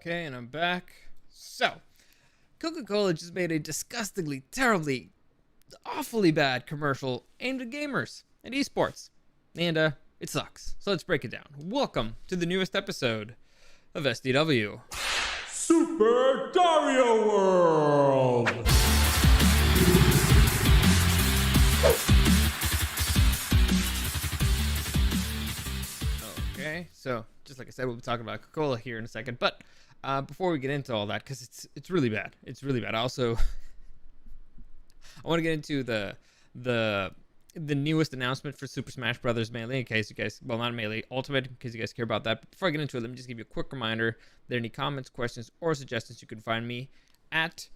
Okay, and I'm back. So, Coca-Cola just made a disgustingly, terribly, awfully bad commercial aimed at gamers and esports. And, it sucks. So let's break it down. Welcome to the newest episode of SDW. Super Dario World! Okay, so just like I said, we'll be talking about Coca-Cola here in a second. But before we get into all that, because it's really bad. It's really bad. Also, I want to get into the newest announcement for Super Smash Bros. Melee, in case you guys, well, not Melee, Ultimate, in case you guys care about that. But before I get into it, let me just give you a quick reminder. If there are any comments, questions, or suggestions, you can find me at...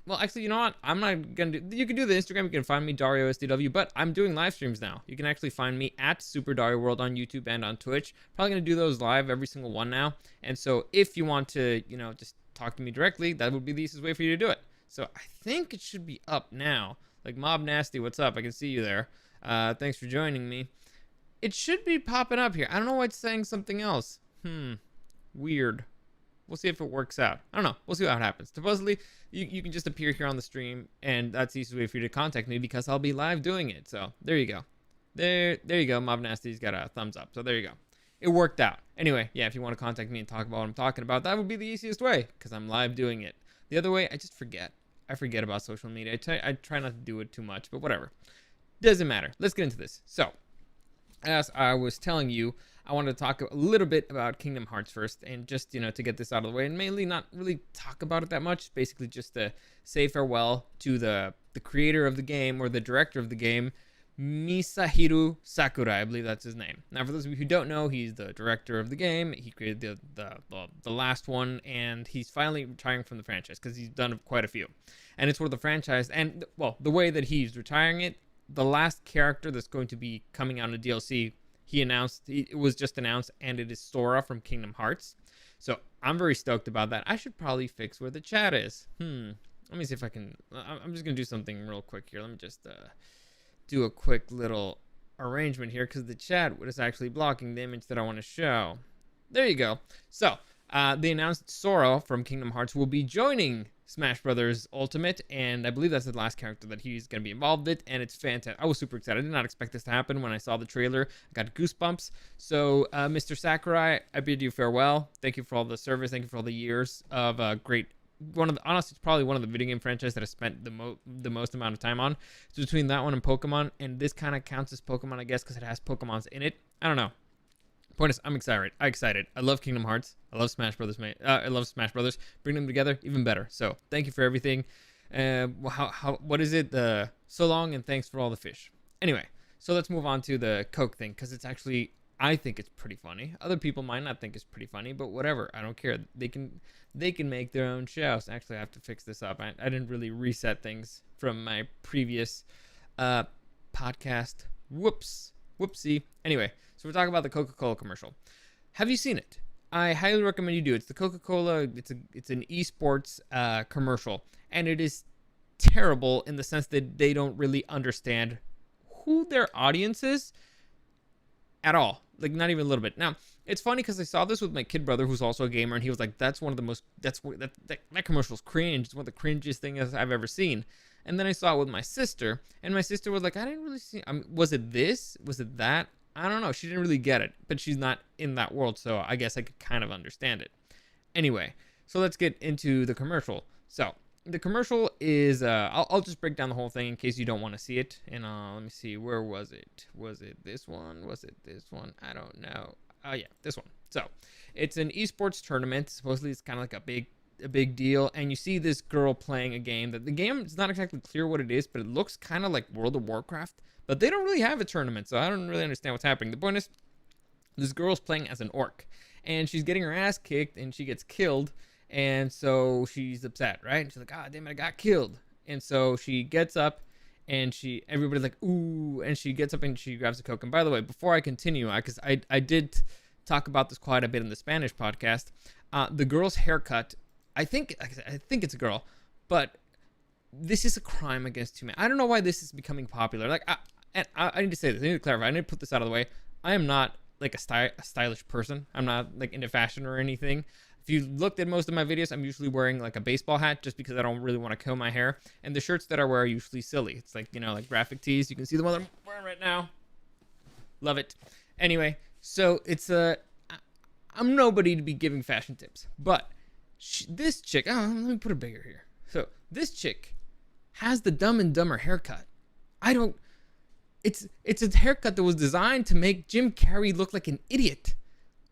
Well, actually, you know what? I'm not going to do... You can do the Instagram. You can find me, Dario SDW, but I'm doing live streams now. You can actually find me at Super Dario World on YouTube and on Twitch. Probably going to do those live, every single one now. And so if you want to, just talk to me directly, that would be the easiest way for you to do it. So I think it should be up now. Like, Mob Nasty, what's up? I can see you there. Thanks for joining me. It should be popping up here. I don't know why it's saying something else. Weird. We'll see if it works out. I don't know. We'll see what happens. Supposedly, you can just appear here on the stream, and that's the easiest way for you to contact me because I'll be live doing it. So there you go. There you go. Mob Nasty's got a thumbs up. So there you go. It worked out. Anyway, yeah, if you want to contact me and talk about what I'm talking about, that would be the easiest way because I'm live doing it. The other way, I just forget. I forget about social media. I try not to do it too much, but whatever. Doesn't matter. Let's get into this. So, as I was telling you, I wanted to talk a little bit about Kingdom Hearts first, and just, to get this out of the way, and mainly not really talk about it that much, basically just to say farewell to the creator of the game, or the director of the game, Misahiro Sakurai, I believe that's his name. Now, for those of you who don't know, he's the director of the game. He created the last one, and he's finally retiring from the franchise, because he's done quite a few. And it's for the franchise, and, well, the way that he's retiring it, the last character that's going to be coming out in the DLC, it was just announced, and it is Sora from Kingdom Hearts. So I'm very stoked about that. I should probably fix where the chat is. Let me see if I can. I'm just gonna do something real quick here. Let me just do a quick little arrangement here because the chat is actually blocking the image that I want to show. There you go. So they announced Sora from Kingdom Hearts will be joining Smash Bros. Ultimate, and I believe that's the last character that he's going to be involved with, and it's fantastic. I was super excited. I did not expect this to happen when I saw the trailer. I got goosebumps. So, Mr. Sakurai, I bid you farewell. Thank you for all the service. Thank you for all the years of great... honestly, it's probably one of the video game franchises that I spent the most amount of time on. It's between that one and Pokemon, and this kind of counts as Pokemon, I guess, because it has Pokemons in it. I don't know. Point is, I'm excited. I love Kingdom Hearts. I love Smash Brothers. I love Smash Brothers. Bring them together, even better. So thank you for everything. What is it? So long and thanks for all the fish. Anyway, so let's move on to the Coke thing because it's actually, I think it's pretty funny. Other people might not think it's pretty funny, but whatever. I don't care. They can make their own shows. Actually, I have to fix this up. I didn't really reset things from my previous podcast. Whoopsie. Anyway. So we're talking about the Coca-Cola commercial. Have you seen it? I highly recommend you do. It's the Coca-Cola. It's an esports commercial, and it is terrible in the sense that they don't really understand who their audience is at all. Like, not even a little bit. Now, it's funny because I saw this with my kid brother, who's also a gamer, and he was like, "That's one of the most. That commercial's cringe. It's one of the cringiest things I've ever seen." And then I saw it with my sister, and my sister was like, "I didn't really see. Was it this? Was it that?" I don't know. She didn't really get it, but she's not in that world, so I guess I could kind of understand it. Anyway, so let's get into the commercial. So the commercial is, I'll just break down the whole thing in case you don't want to see it. And let me see, where was it? Was it this one? Was it this one? I don't know. Oh yeah, this one. So it's an esports tournament. Supposedly it's kind of like a big deal, and you see this girl playing a game that the game is not exactly clear what it is, but it looks kind of like World of Warcraft, but they don't really have a tournament, so I don't really understand what's happening. The point is, this girl's playing as an orc, and she's getting her ass kicked, and she gets killed, and so she's upset, right? And she's like, "Ah, damn it, I got killed." And so she gets up, and everybody's like, "Ooh," and she gets up and she grabs a Coke. And by the way, before I continue, because I did talk about this quite a bit in the Spanish podcast, the girl's haircut, I think it's a girl, but this is a crime against humanity. I don't know why this is becoming popular. Like, I need to say this. I need to clarify. I need to put this out of the way. I am not like a stylish person. I'm not like into fashion or anything. If you looked at most of my videos, I'm usually wearing like a baseball hat just because I don't really want to comb my hair. And the shirts that I wear are usually silly. It's like, like graphic tees. You can see the one that I'm wearing right now. Love it. Anyway, so it's I'm nobody to be giving fashion tips, but this chick, let me put it bigger here. So this chick has the Dumb and Dumber haircut. It's a haircut that was designed to make Jim Carrey look like an idiot.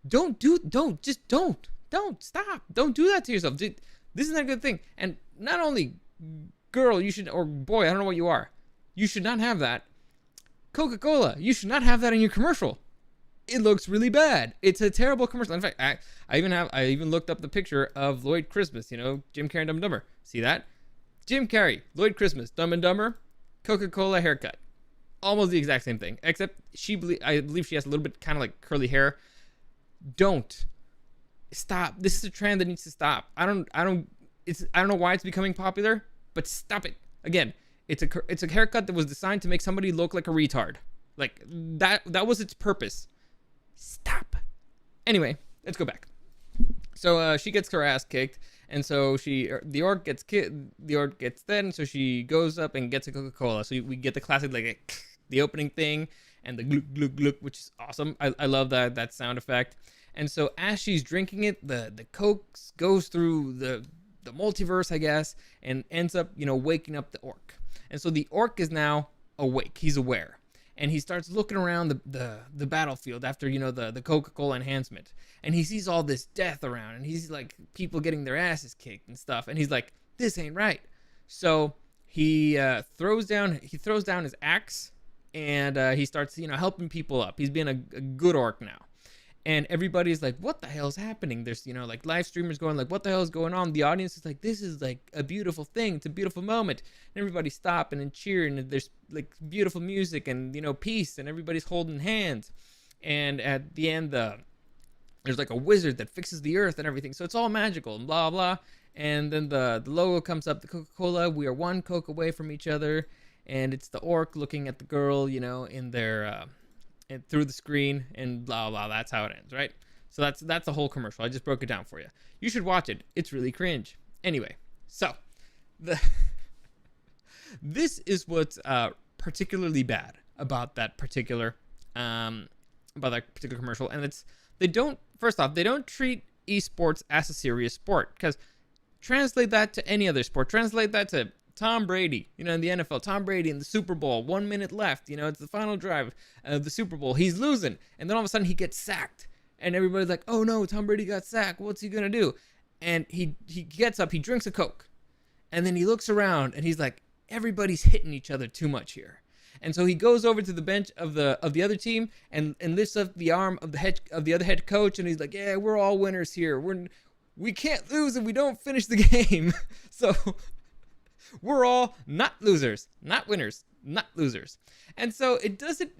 Don't stop. Don't do that to yourself. Dude, this isn't a good thing. And not only girl, you should, or boy, I don't know what you are. You should not have that. Coca-Cola, you should not have that in your commercial. It looks really bad. It's a terrible commercial. In fact, I even looked up the picture of Lloyd Christmas, Jim Carrey and Dumb and Dumber. See that? Jim Carrey, Lloyd Christmas, Dumb and Dumber, Coca-Cola haircut. Almost the exact same thing, except I believe she has a little bit kind of like curly hair. Don't stop. This is a trend that needs to stop. I don't know why it's becoming popular, but stop it. Again, it's a haircut that was designed to make somebody look like a retard. Like that was its purpose. Stop. Anyway, let's go back. So she gets her ass kicked, and so the orc gets then, so she goes up and gets a Coca-Cola. So we get the classic like the opening thing and the gluk gluk gluk, which is awesome. I love that sound effect. And so as she's drinking it, the Coke goes through the multiverse, I guess, and ends up waking up the orc. And so the orc is now awake. He's aware. And he starts looking around the battlefield after, the Coca-Cola enhancement. And he sees all this death around. And he's like, people getting their asses kicked and stuff. And he's like, this ain't right. So he throws down his axe. And he starts, helping people up. He's being a good orc now. And everybody's like, what the hell's happening? There's, like live streamers going like, what the hell is going on? The audience is like, this is like a beautiful thing. It's a beautiful moment. And everybody's stopping and cheering. And there's like beautiful music and, peace. And everybody's holding hands. And at the end, there's like a wizard that fixes the earth and everything. So it's all magical and blah, blah. And then the logo comes up, the Coca-Cola. We are one Coke away from each other. And it's the orc looking at the girl, in their... and through the screen and blah blah. That's how it ends, right? So that's the whole commercial. I just broke it down for you. You should watch it. It's really cringe. Anyway, so this is what's particularly bad about that particular commercial, and they don't treat esports as a serious sport. Because translate that to any other sport. Translate that to Tom Brady, in the NFL, Tom Brady in the Super Bowl, 1 minute left, it's the final drive of the Super Bowl. He's losing. And then all of a sudden he gets sacked. And everybody's like, oh no, Tom Brady got sacked. What's he going to do? And he gets up, he drinks a Coke. And then he looks around and he's like, everybody's hitting each other too much here. And so he goes over to the bench of the other team and lifts up the arm of the other head coach. And he's like, yeah, we're all winners here. We can't lose if we don't finish the game. So... we're all not losers, not winners, not losers. And so it doesn't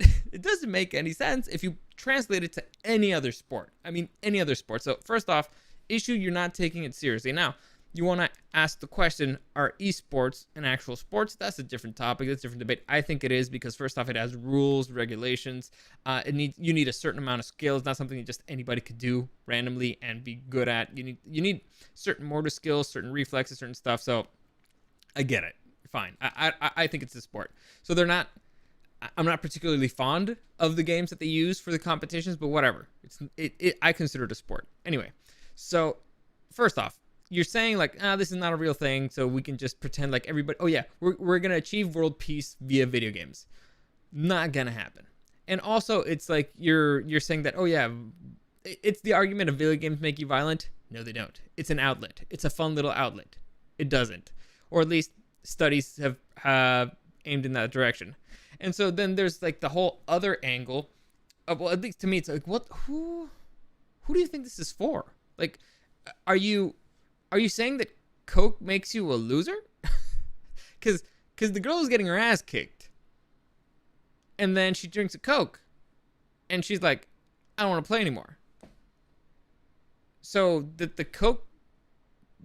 make any sense if you translate it to any other sport. I mean, any other sport. So first off, you're not taking it seriously. Now, you want to ask the question, are esports an actual sports? That's a different topic. That's a different debate. I think it is because first off, it has rules, regulations. You need a certain amount of skill. It's not something that just anybody could do randomly and be good at. You need certain motor skills, certain reflexes, certain stuff. So I get it. Fine. I think it's a sport. So I'm not particularly fond of the games that they use for the competitions, but whatever. I consider it a sport. Anyway, so first off, you're saying like, this is not a real thing, so we can just pretend like everybody, oh yeah, we're going to achieve world peace via video games. Not going to happen. And also, it's like you're saying that, oh yeah, it's the argument of video games make you violent. No, they don't. It's an outlet. It's a fun little outlet. It doesn't. Or at least studies have aimed in that direction. And so then there's like the whole other angle of, well, at least to me, it's like, who do you think this is for? Like, are you saying that Coke makes you a loser? Because the girl is getting her ass kicked. And then she drinks a Coke. And she's like, I don't want to play anymore. So did the Coke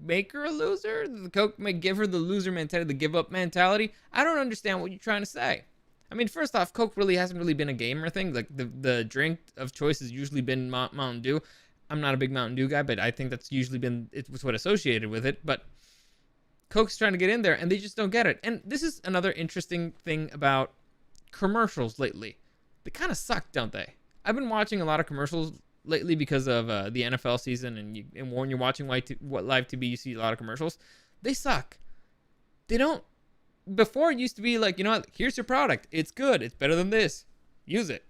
make her a loser? Did the Coke give her the loser mentality, the give up mentality? I don't understand what you're trying to say. I mean, first off, Coke really hasn't really been a gamer thing. Like the drink of choice has usually been Mountain Dew. I'm not a big Mountain Dew guy, but I think that's usually been it's what associated with it. But Coke's trying to get in there, and they just don't get it. And this is another interesting thing about commercials lately. They kind of suck, don't they? I've been watching a lot of commercials lately because of the NFL season, and when you're watching live TV, you see a lot of commercials. They suck. They don't. Before it used to be like, you know what? Here's your product. It's good. It's better than this. Use it.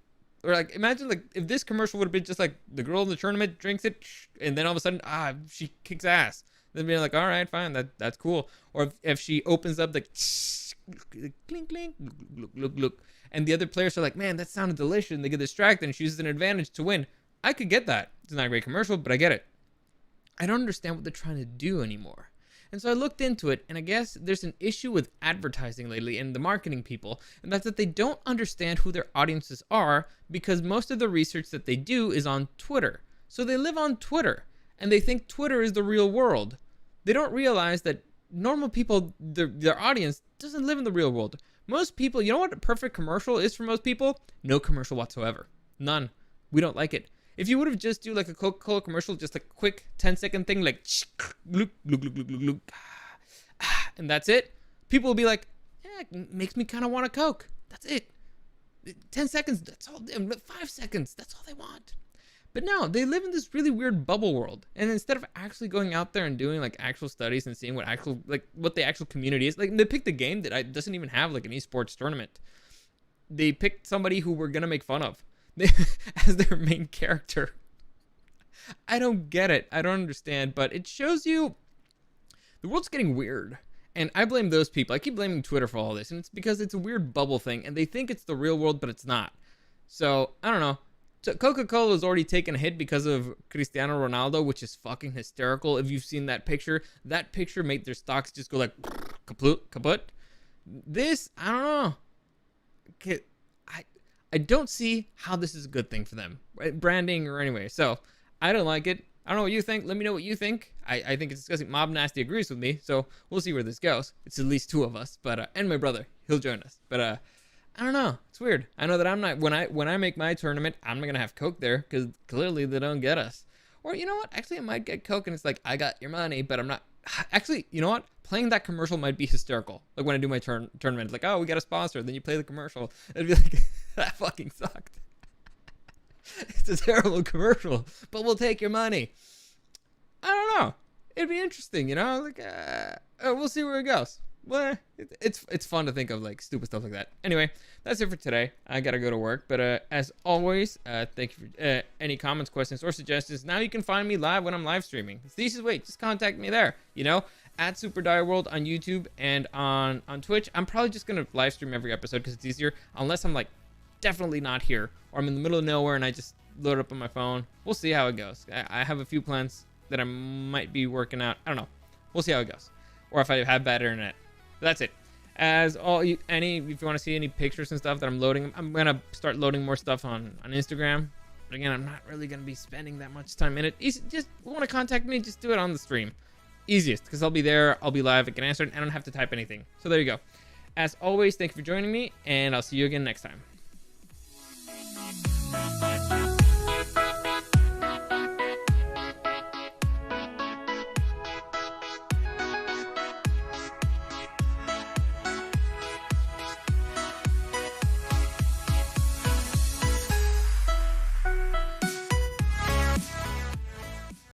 Or like, imagine like if this commercial would have been just like the girl in the tournament drinks it, and then all of a sudden, she kicks ass. Then being like, all right, fine, that's cool. Or if she opens up the clink clink, look, and the other players are like, man, that sounded delicious, and they get distracted, and she uses an advantage to win. I could get that. It's not a great commercial, but I get it. I don't understand what they're trying to do anymore. And so I looked into it, and I guess there's an issue with advertising lately and the marketing people, and that's that they don't understand who their audiences are because most of the research that they do is on Twitter. So they live on Twitter, and they think Twitter is the real world. They don't realize that normal people, their audience, doesn't live in the real world. Most people, you know what a perfect commercial is for most people? No commercial whatsoever. None. We don't like it. If you would have just do like a Coca-Cola commercial, just a quick 10-second thing like and that's it, people will be like, yeah, it makes me kind of want a Coke. That's it. 10 seconds, that's all. 5 seconds, that's all they want. But no, they live in this really weird bubble world. And instead of actually going out there and doing like actual studies and seeing what the actual community is, like they picked a game that doesn't even have like an esports tournament. They picked somebody who we're gonna make fun of as their main character. I don't get it. I don't understand, but it shows you the world's getting weird. And I blame those people. I keep blaming Twitter for all this, and it's because it's a weird bubble thing, and they think it's the real world, but it's not. So, I don't know. So Coca-Cola has already taken a hit because of Cristiano Ronaldo, which is fucking hysterical. If you've seen that picture made their stocks just go like kaput. This, I don't know. I don't see how this is a good thing for them, right? Branding or anyway. So I don't like it. I don't know what you think. Let me know what you think. I think it's disgusting. Mob Nasty agrees with me, so we'll see where this goes. It's at least two of us, but and my brother, he'll join us. But I don't know. It's weird. I know that I'm not when I make my tournament, I'm not gonna have Coke there because clearly they don't get us. Or you know what? Actually, I might get Coke, and it's like I got your money, but I'm not. Actually, you know what? Playing that commercial might be hysterical. Like when I do my tournament, it's like, oh, we got a sponsor. Then you play the commercial. It'd be like, that fucking sucked. It's a terrible commercial, but we'll take your money. I don't know. It'd be interesting, you know? Like, we'll see where it goes. Well, it's fun to think of like stupid stuff like that. Anyway, that's it for today. I gotta go to work, but as always, thank you for any comments, questions, or suggestions. Now you can find me live when I'm live streaming. It's the easiest way. Just contact me there. You know, at Super Dario World on YouTube and on Twitch. I'm probably just gonna live stream every episode because it's easier, unless I'm like definitely not here or I'm in the middle of nowhere and I just load it up on my phone. We'll see how it goes. I have a few plans that I might be working out. I don't know. We'll see how it goes, or if I have bad internet. That's it. As if you want to see any pictures and stuff that I'm loading, I'm gonna start loading more stuff on Instagram. But again, I'm not really gonna be spending that much time in it. Just want to contact me, just do it on the stream. Easiest, because I'll be there, I'll be live, I can answer it, and I don't have to type anything. So there you go. As always, thank you for joining me, and I'll see you again next time.